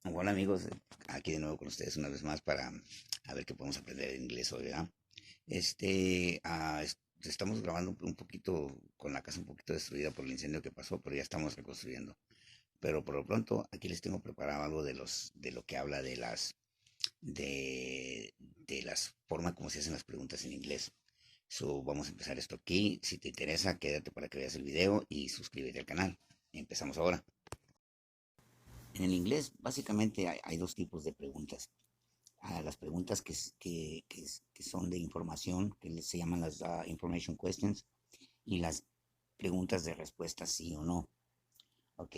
Hola amigos, aquí de nuevo con ustedes una vez más para a ver qué podemos aprender de inglés hoy, ¿verdad? Estamos grabando un poquito con la casa un poquito destruida por el incendio que pasó, pero ya estamos reconstruyendo. Pero por lo pronto aquí les tengo preparado algo de lo que habla de las formas como se hacen las preguntas en inglés. Vamos a empezar esto aquí. Si te interesa, quédate para que veas el video y suscríbete al canal. Empezamos ahora. En el inglés, básicamente hay dos tipos de preguntas. Las preguntas que son de información, se llaman las information questions, y las preguntas de respuesta sí o no. Ok,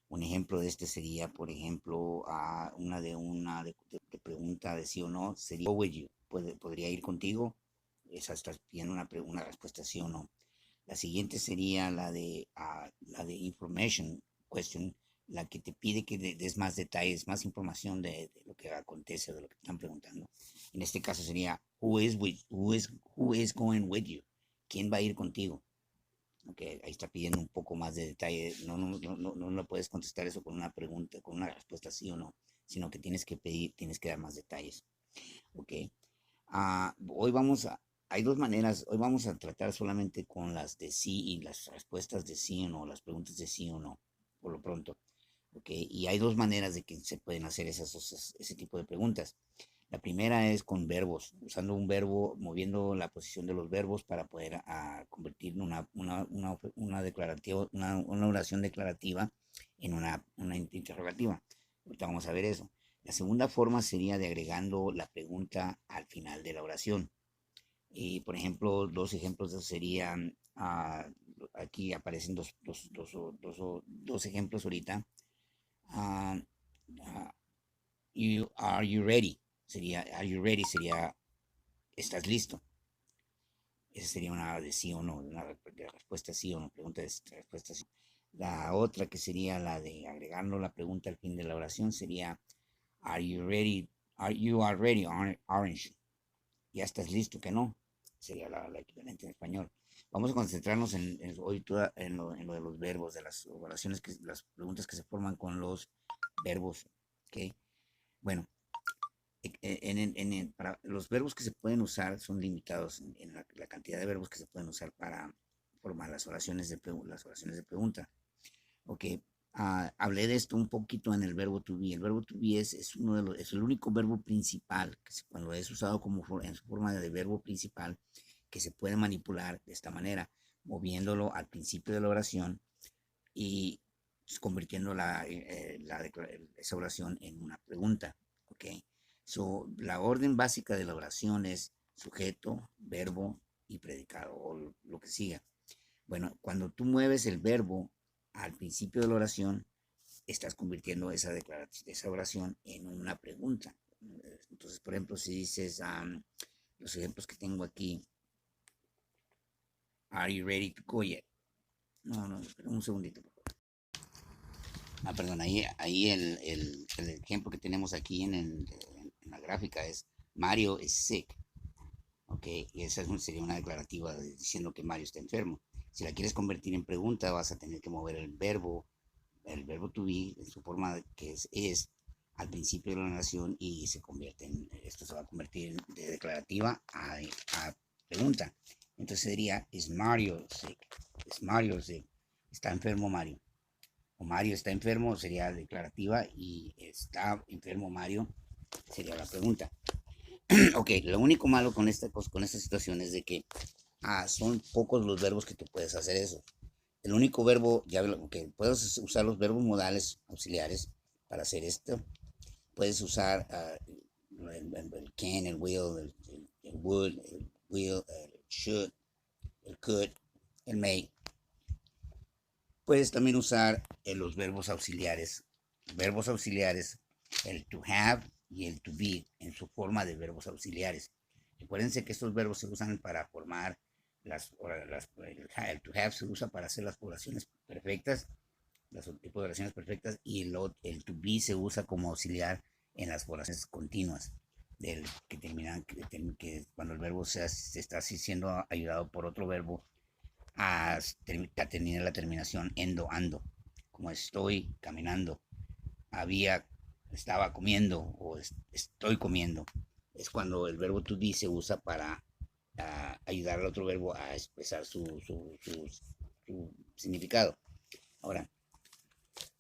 un ejemplo de este sería, por ejemplo, de pregunta de sí o no, sería, go with you, podría ir contigo. Esa estás pidiendo una respuesta sí o no. La siguiente sería la de information question, la que te pide que des más detalles, más información de lo que acontece o de lo que están preguntando. En este caso sería, who is going with you? ¿Quién va a ir contigo? Okay, ahí está pidiendo un poco más de detalle. No puedes contestar eso con una pregunta, con una respuesta sí o no, sino que tienes que dar más detalles. Ok. Hoy hay dos maneras, hoy vamos a tratar solamente con las de sí y las respuestas de sí o no, las preguntas de sí o no, por lo pronto. Ok, y hay dos maneras de que se pueden hacer ese tipo de preguntas. La primera es con verbos, usando un verbo, moviendo la posición de los verbos para poder convertir una declarativa, una oración declarativa en una interrogativa. Ahorita vamos a ver eso. La segunda forma sería de agregando la pregunta al final de la oración. Y, por ejemplo, dos ejemplos de eso serían, aquí aparecen dos ejemplos ahorita. Ah, ah, are you ready? Sería, are you ready? Sería, ¿estás listo? Esa sería una de sí o no, de respuesta sí o no, pregunta de respuesta sí. La otra que sería la de agregando la pregunta al fin de la oración sería, are you ready? Are ready, orange? ¿Ya estás listo? Que no. Sería la equivalente en español. Vamos a concentrarnos hoy en lo de los verbos, de las oraciones, las preguntas que se forman con los verbos. ¿Ok? Bueno, para los verbos que se pueden usar son limitados en la cantidad de verbos que se pueden usar para formar las oraciones de pregunta. Ok, hablé de esto un poquito en el verbo to be. El verbo to be es el único verbo principal cuando es usado en su forma de verbo principal que se puede manipular de esta manera, moviéndolo al principio de la oración y convirtiendo esa oración en una pregunta. Ok, la orden básica de la oración es sujeto, verbo y predicado o lo que siga. Bueno, cuando tú mueves el verbo al principio de la oración, estás convirtiendo esa oración en una pregunta. Entonces, por ejemplo, si dices, los ejemplos que tengo aquí, are you ready to go yet? No, espera un segundito. Perdón, ahí el ejemplo que tenemos aquí en la gráfica es Mario is sick. Ok, y esa sería una declarativa diciendo que Mario está enfermo. Si la quieres convertir en pregunta, vas a tener que mover el verbo to be en su forma que es al principio de la oración y esto se va a convertir de declarativa a pregunta. Entonces sería, is Mario sick? Is Mario sick? ¿Está enfermo Mario? O Mario está enfermo sería declarativa y está enfermo Mario sería la pregunta. Ok, lo único malo con esta situación es de que son pocos los verbos que tú puedes hacer eso. El único verbo, que puedes usar los verbos modales auxiliares para hacer esto. Puedes usar el can, el will, el would, el will, el should, el could, el may. Puedes también usar los verbos auxiliares, el to have y el to be en su forma de verbos auxiliares. Acuérdense que estos verbos se usan para formar el to have se usa para hacer las oraciones perfectas, las tipos de oraciones perfectas, y el to be se usa como auxiliar en las oraciones continuas, que terminan, cuando el verbo se está siendo ayudado por otro verbo a tener la terminación endo, ando, como estoy caminando, había estaba comiendo o estoy comiendo. Es cuando el verbo to be se usa para ayudar al otro verbo a expresar su significado. Ahora,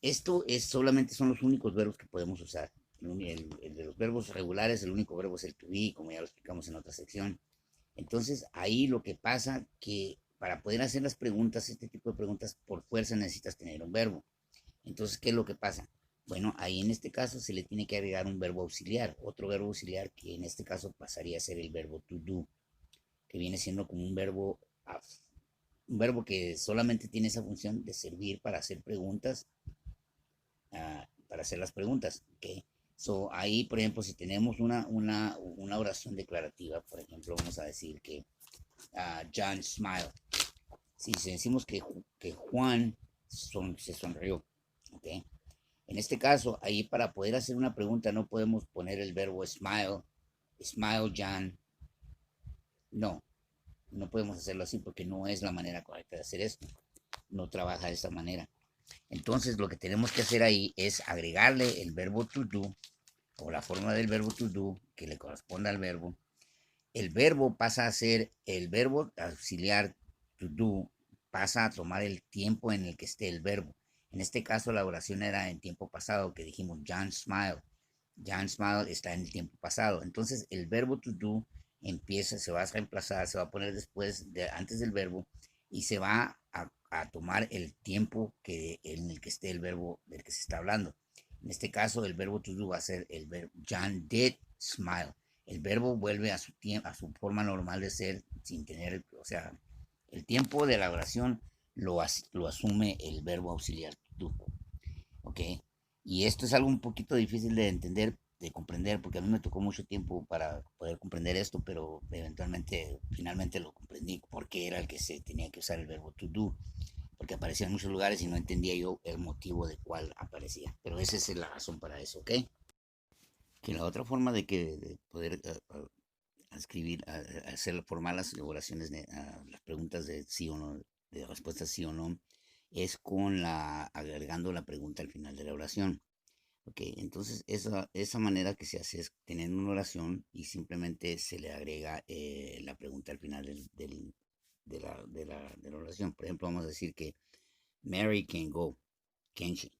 esto es solamente son los únicos verbos que podemos usar. El de los verbos regulares, el único verbo es el to be, como ya lo explicamos en otra sección. Entonces, ahí lo que pasa que para poder hacer las preguntas, este tipo de preguntas, por fuerza necesitas tener un verbo. Entonces, ¿qué es lo que pasa? Bueno, ahí en este caso se le tiene que agregar un verbo auxiliar, otro verbo auxiliar que en este caso pasaría a ser el verbo to do, que viene siendo como un verbo que solamente tiene esa función de servir para hacer preguntas, para hacer las preguntas, ¿ok? So, ahí, por ejemplo, si tenemos una oración declarativa, por ejemplo, vamos a decir que John smiled. Si decimos que Juan se sonrió, ¿ok? En este caso, ahí para poder hacer una pregunta no podemos poner el verbo smile John, no, no podemos hacerlo así porque no es la manera correcta de hacer esto, no trabaja de esta manera. Entonces lo que tenemos que hacer ahí es agregarle el verbo to do o la forma del verbo to do que le corresponda al verbo. El verbo pasa a ser el verbo auxiliar to do, pasa a tomar el tiempo en el que esté el verbo. En este caso la oración era en tiempo pasado, que dijimos John smile. John smile está en el tiempo pasado. Entonces el verbo to do se va a reemplazar, se va a poner antes del verbo y se va a tomar el tiempo en el que esté el verbo del que se está hablando. En este caso el verbo to do va a ser el verbo John did smile. El verbo vuelve a su forma normal de ser sin tener, o sea, el tiempo de la oración lo asume el verbo auxiliar to, ¿ok? Y esto es algo un poquito difícil de entender, de comprender, porque a mí me tocó mucho tiempo para poder comprender esto, pero finalmente lo comprendí, porque era el que se tenía que usar el verbo to do, porque aparecía en muchos lugares y no entendía yo el motivo de cuál aparecía. Pero esa es la razón para eso, ¿ok? Que la otra forma de poder escribir, hacer, formar las oraciones, las preguntas de sí o no, de respuesta sí o no, es agregando la pregunta al final de la oración. Ok, entonces esa manera que se hace es tener una oración y simplemente se le agrega la pregunta al final de la oración. Por ejemplo, vamos a decir que Mary can go, can she?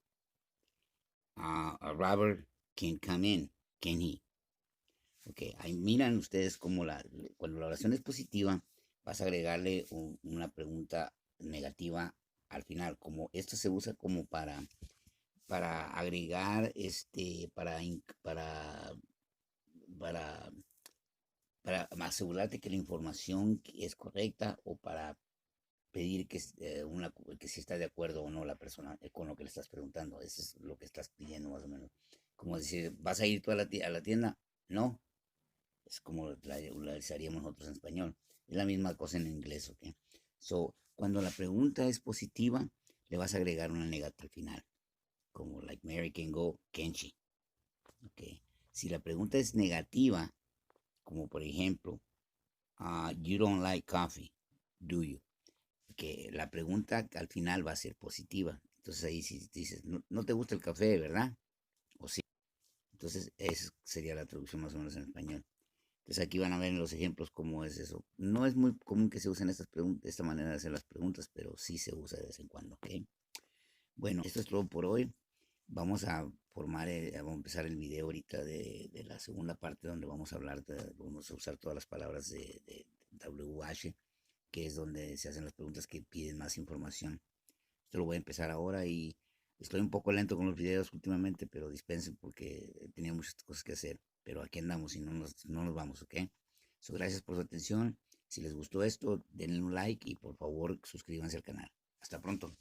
Robert can come in, can he? Ok, ahí miran ustedes cómo cuando la oración es positiva, vas a agregarle una pregunta negativa al final. Como esto se usa como para agregar, para, para asegurarte que la información es correcta o para pedir que si está de acuerdo o no la persona con lo que le estás preguntando. Eso es lo que estás pidiendo más o menos. Como decir, ¿vas a ir tú a la tienda? No, es como la haríamos nosotros en español. Es la misma cosa en inglés, ¿ok? So, cuando la pregunta es positiva, le vas a agregar una negativa al final, como like Mary can go, can she? ¿Ok? Si la pregunta es negativa, como por ejemplo, you don't like coffee, do you? Que la pregunta al final va a ser positiva. Entonces ahí si dices, no, no te gusta el café, ¿verdad? O sí. Entonces esa sería la traducción más o menos en español. Entonces aquí van a ver los ejemplos cómo es eso. No es muy común que se usen esta manera de hacer las preguntas, pero sí se usa de vez en cuando, ¿ok? Bueno, esto es todo por hoy. Vamos vamos a empezar el video ahorita de la segunda parte donde vamos a usar todas las palabras de WH, que es donde se hacen las preguntas que piden más información. Esto lo voy a empezar ahora y estoy un poco lento con los videos últimamente, pero dispensen porque he tenido muchas cosas que hacer. Pero aquí andamos y no nos vamos, ¿ok? Gracias por su atención. Si les gustó esto, denle un like y por favor suscríbanse al canal. Hasta pronto.